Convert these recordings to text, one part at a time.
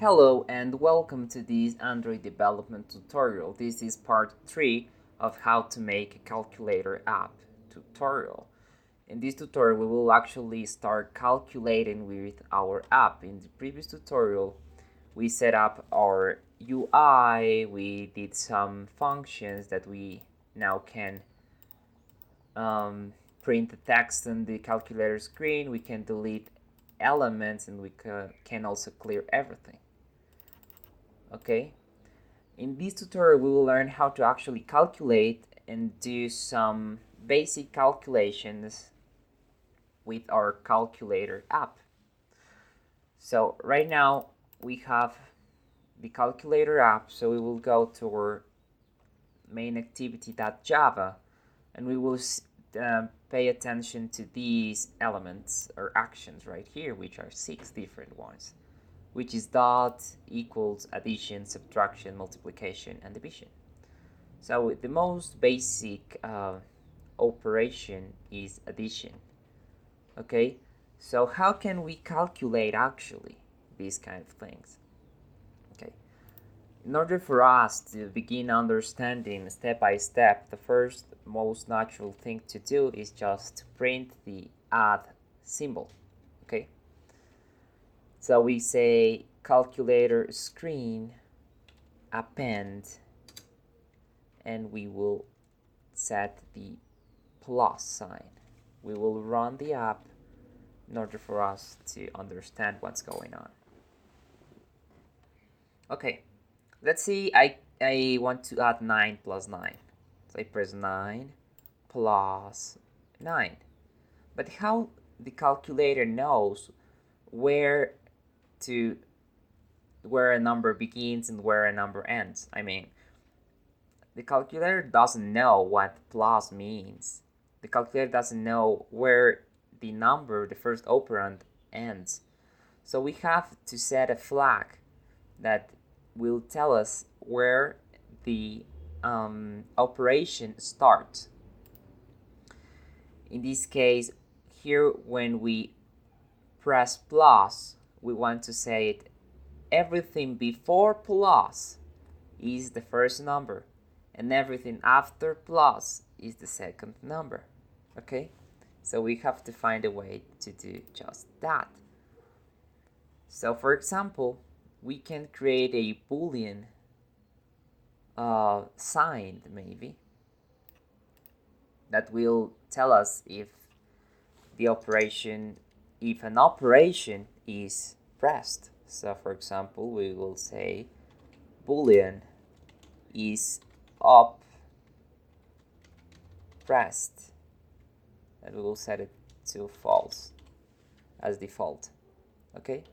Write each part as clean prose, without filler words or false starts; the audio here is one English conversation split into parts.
Hello and welcome to this Android development tutorial. This is part 3 of how to make a calculator app tutorial. In this tutorial we will actually start calculating with our app. In the previous tutorial we set up our UI, we did some functions that we now can print the text on the calculator screen, we can delete elements, and we can also clear everything. Okay, in this tutorial we will learn how to actually calculate and do some basic calculations with our calculator app. So right now we have the calculator app, so we will go to our main activity.java and we will pay attention to these elements or actions right here, which are 6 different ones, which is dot, equals, addition, subtraction, multiplication, and division. So the most basic operation is addition. Okay, so how can we calculate actually these kind of things? Okay, in order for us to begin understanding step by step, the first most natural thing to do is just to print the add symbol. Okay, so we say calculator screen append, and we will set the plus sign. We will run the app in order for us to understand what's going on. Okay, let's see, I want to add 9 plus 9. So I press 9 plus 9. But how the calculator knows where a number begins and where a number ends? I mean, the calculator doesn't know what plus means. The calculator doesn't know where the number, the first operand, ends. So we have to set a flag that will tell us where the operation starts. In this case, here when we press plus, we want to say it everything before plus is the first number and everything after plus is the second number. Okay, so we have to find a way to do just that. So for example, we can create a boolean sign maybe that will tell us if an operation is pressed. So for example, we will say boolean is up pressed, and we will set it to false as default. Okay,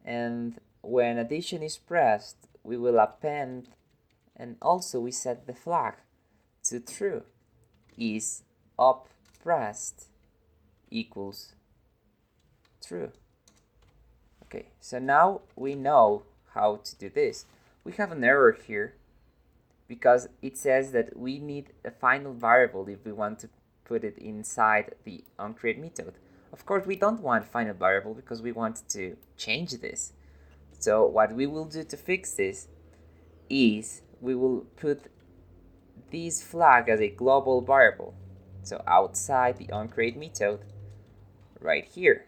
and when addition is pressed, we will append, and also we set the flag to true. Is up pressed equals true. Okay, so now we know how to do this. We have an error here because it says that we need a final variable if we want to put it inside the onCreate method. Of course, we don't want final variable because we want to change this. So what we will do to fix this is we will put this flag as a global variable. So outside the onCreate method, right here,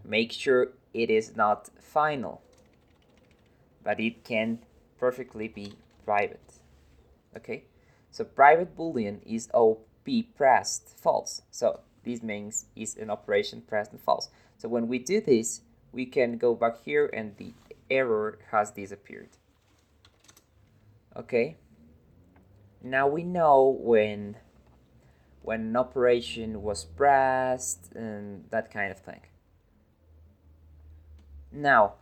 make sure it is not final, but it can perfectly be private. Okay, so private boolean is op pressed false. So this means is an operation pressed and false. So when we do this, we can go back here and the error has disappeared. Okay, now we know when an operation was pressed and that kind of thing. Now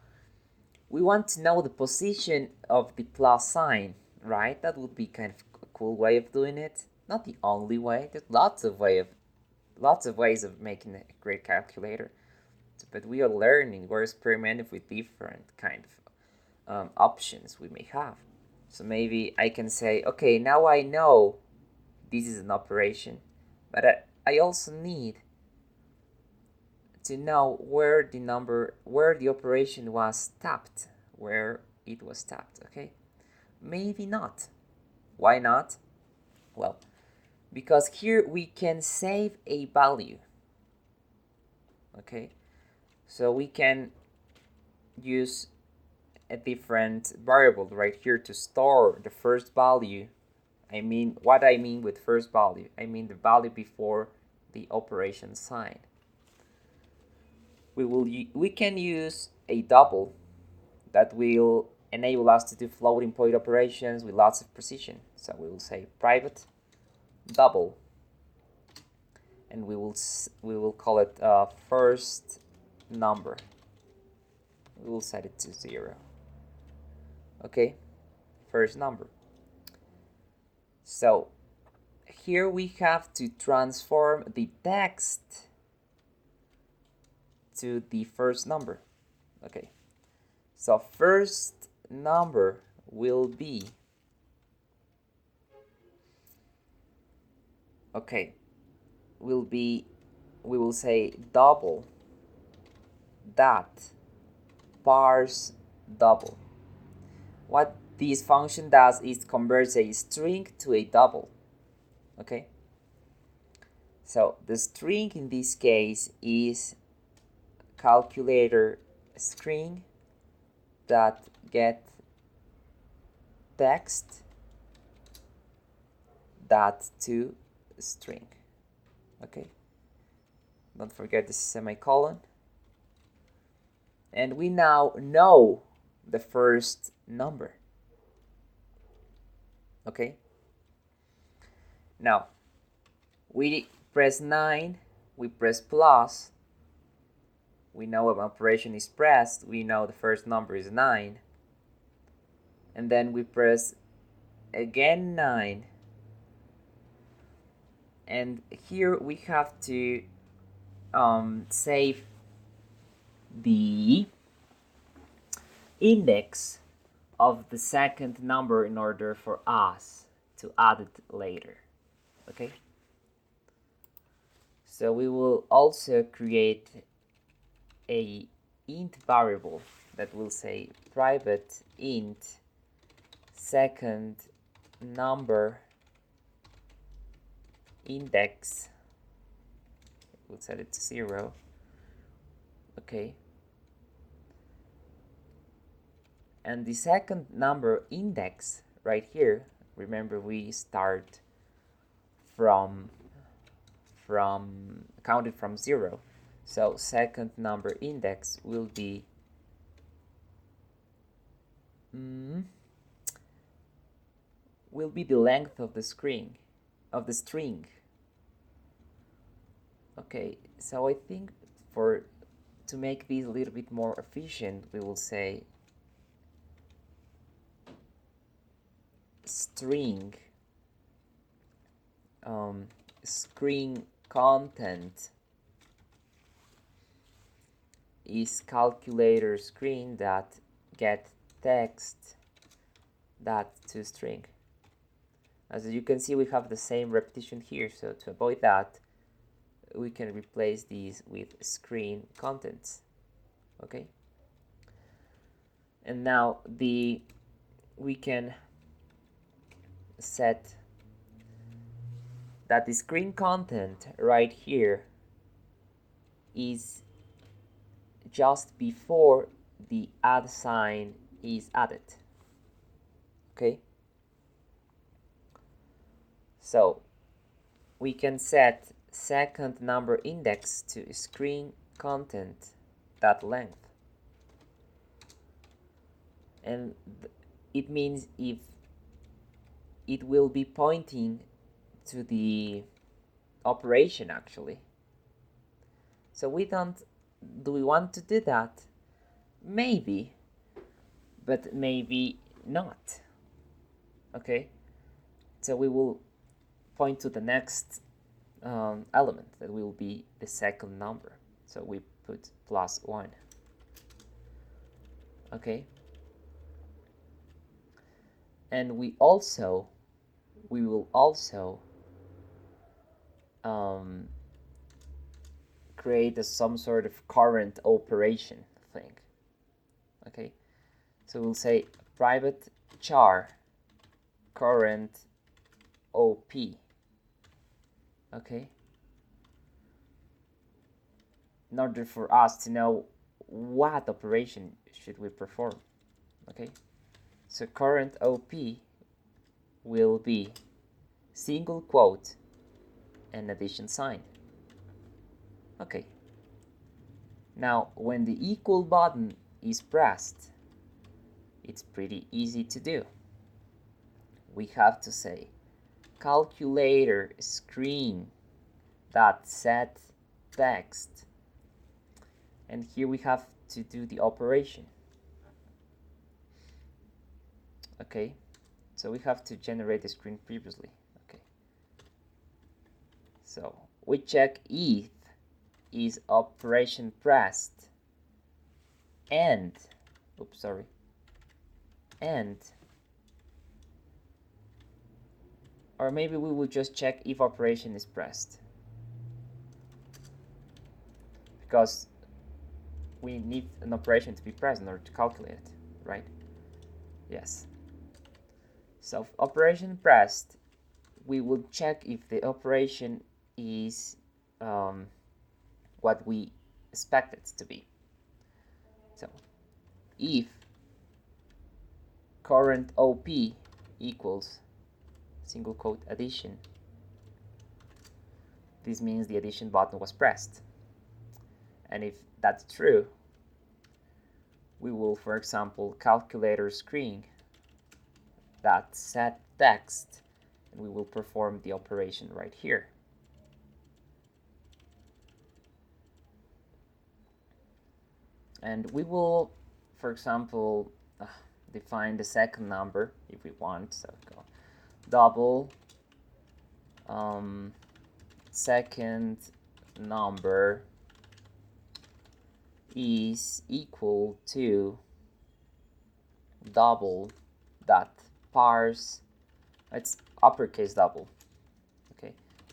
we want to know the position of the plus sign, right? That would be kind of a cool way of doing it. Not the only way. There's lots of ways of making a great calculator, but we are learning. We're experimenting with different kind of options we may have. So maybe I can say, okay, now I know this is an operation, but I also need to know where the operation was stopped. where it was tapped. Okay, maybe not. Why not? Well, because here we can save a value. Okay, so we can use a different variable right here to store the first value. I mean, what I mean with first value, I mean the value before the operation sign. We can use a double that will enable us to do floating point operations with lots of precision. So we will say private double, and we will call it first number. We will set it to 0. Okay, first number. So here we have to transform the text to the first number. Okay, so first number will be, okay, we will say double that parse double. What this function does is converts a string to a double. Okay, so the string in this case is calculator string that get text that to string. Okay, don't forget the semicolon. And we now know the first number. Okay, now we press 9, we press plus, we know an operation is pressed, we know the first number is 9, and then we press again 9, and here we have to save the index of the second number in order for us to add it later. Okay, so we will also create a int variable that will say private int second number index. We'll set it to 0. Okay, and the second number index right here, remember we start from counted from 0, so second number index will be the length of the string. Okay, so I think to make this a little bit more efficient, we will say string screen content is calculator screen that get text that to string. As you can see, we have the same repetition here, so to avoid that, we can replace these with screen contents. Okay, and now we can set that the screen content right here is just before the add sign is added. Okay, so we can set second number index to screen content that length, and it means if it will be pointing to the operation actually. So do we want to do that? Maybe, but maybe not. Okay, so we will point to the next element that will be the second number, so we put +1. Okay, and we will also create some sort of current operation thing. Okay, So we'll say private char current OP. Okay. In order for us to know what operation should we perform. Okay. So current OP will be single quote and addition sign. Okay. Now, when the equal button is pressed, it's pretty easy to do. We have to say calculator screen dot set text, and here we have to do the operation. Okay, so we have to generate the screen previously. Okay, so we check if is operation pressed and and, or maybe we will just check if operation is pressed, because we need an operation to be pressed in order to calculate it, right? Yes. So operation pressed, we will check if the operation is what we expect it to be. So if current OP equals single quote addition, this means the addition button was pressed. And if that's true, we will, for example, calculator screen that set text, and we will perform the operation right here. And we will, for example, define the second number if we want. So go double second number is equal to double dot parse, it's uppercase double, okay,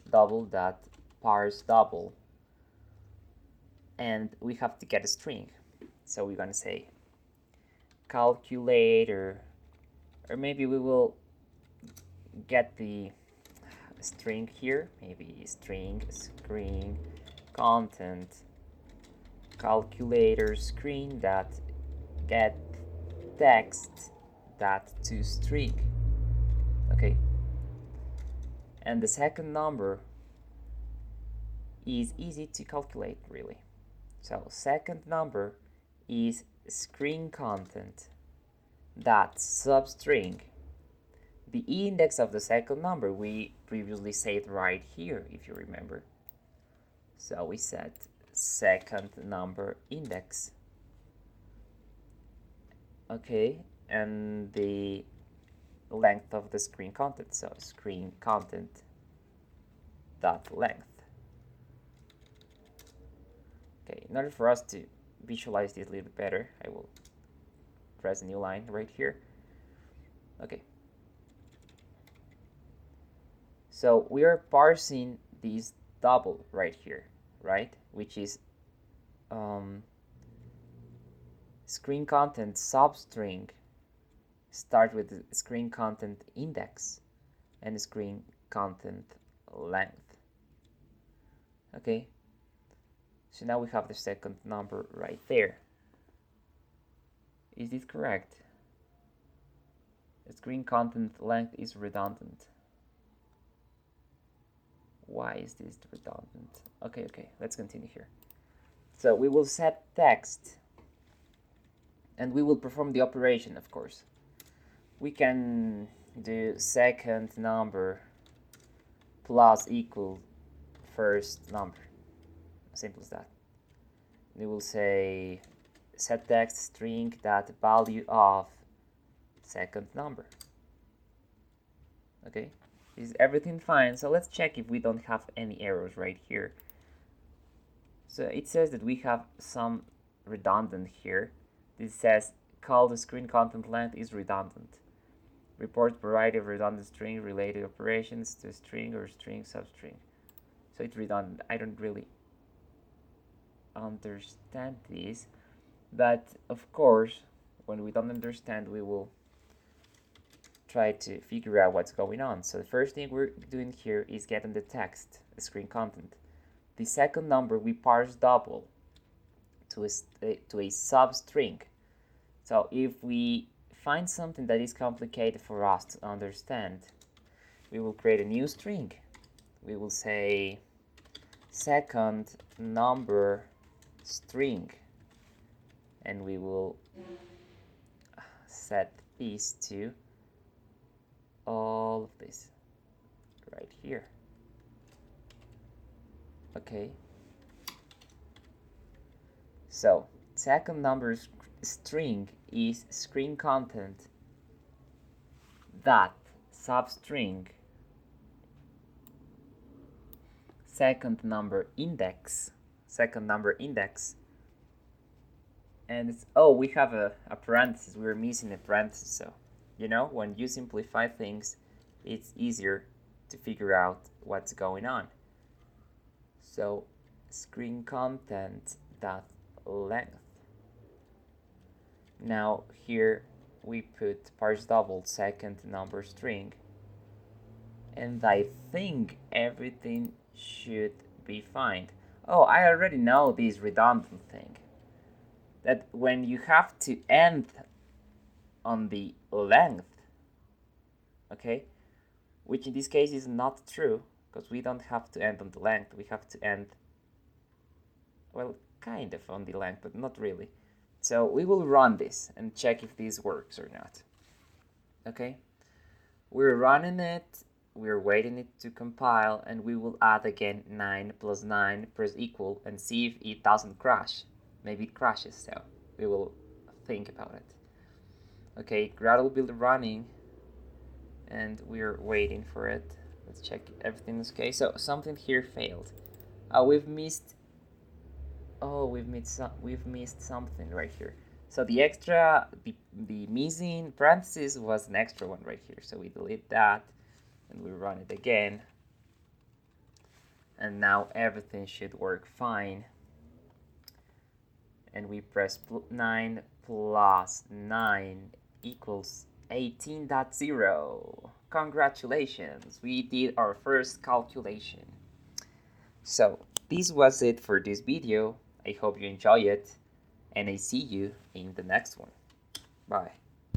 double dot parse double, and we have to get a string. So we're gonna say calculator, or maybe we will get the string here, maybe string screen content calculator screen dot get text dot to string. Okay, and the second number is easy to calculate, really. So second number is screen content dot substring. The index of the second number we previously said right here, if you remember. So we set second number index. Okay, and the length of the screen content, so screen content dot length. Okay, in order for us to visualize this a little bit better, I will press a new line right here. Okay, so we are parsing this double right here, right, which is screen content substring start with the screen content index and screen content length. Okay, so now we have the second number right there. Is this correct? The screen content length is redundant. Why is this redundant? Okay, let's continue here. So we will set text and we will perform the operation, of course. We can do second number plus equal first number. Simple as that. We will say set text string that value of second number. Okay, is everything fine? So let's check if we don't have any errors right here. So it says that we have some redundant here. This says call the screen content length is redundant. Reports variety of redundant string related operations to string or string substring. So it's redundant. I don't really understand this, but of course when we don't understand, we will try to figure out what's going on. So the first thing we're doing here is getting the text, the screen content. The second number we parse double to a substring. So if we find something that is complicated for us to understand, we will create a new string. We will say second number string, and we will set this to all of this right here. Okay, so second number string is screen content that substring second number index, and it's, oh, we have a parenthesis. We're missing a parenthesis. So you know, when you simplify things, it's easier to figure out what's going on. So screen content dot length. Now here we put parse double second number string, and I think everything should be fine. Oh, I already know this redundant thing, that when you have to end on the length, okay, which in this case is not true, because we don't have to end on the length, we have to end, well, kind of on the length, but not really. So we will run this and check if this works or not. Okay, we're running it, we're waiting it to compile, and we will add again 9 plus 9 press equal and see if it doesn't crash. Maybe it crashes, so we will think about it. Okay, Gradle will be running, and we're waiting for it. Let's check everything is okay. So something here failed. We've missed something right here. So the extra, the missing parenthesis was an extra one right here. So we delete that, and we run it again. And now everything should work fine. And we press 9 plus 9 equals 18.0. Congratulations, we did our first calculation. So this was it for this video. I hope you enjoy it, and I see you in the next one. Bye.